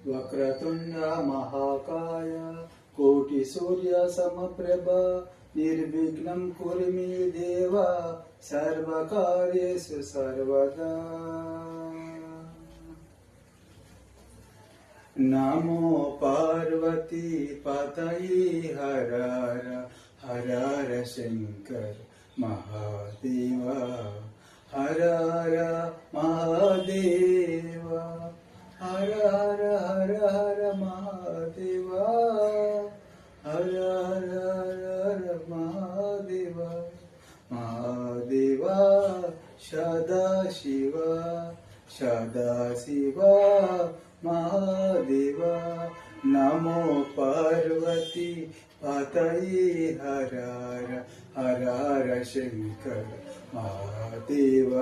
वक्रतुंड महाकाय कोटि सूर्य समप्रभ निर्विघ्नं कुरु मे देव सर्वकार्येषु सर्वदा। नमो पार्वती पतये हर हर हर हर शंकर महादेव हर हर महादेव हर हर हर हर महादेव हर हर हर महादेव महादेव सदाशिव सदाशिव महादेव। नमो पार्वती पतये हर हर हर हर शंकर महादेव।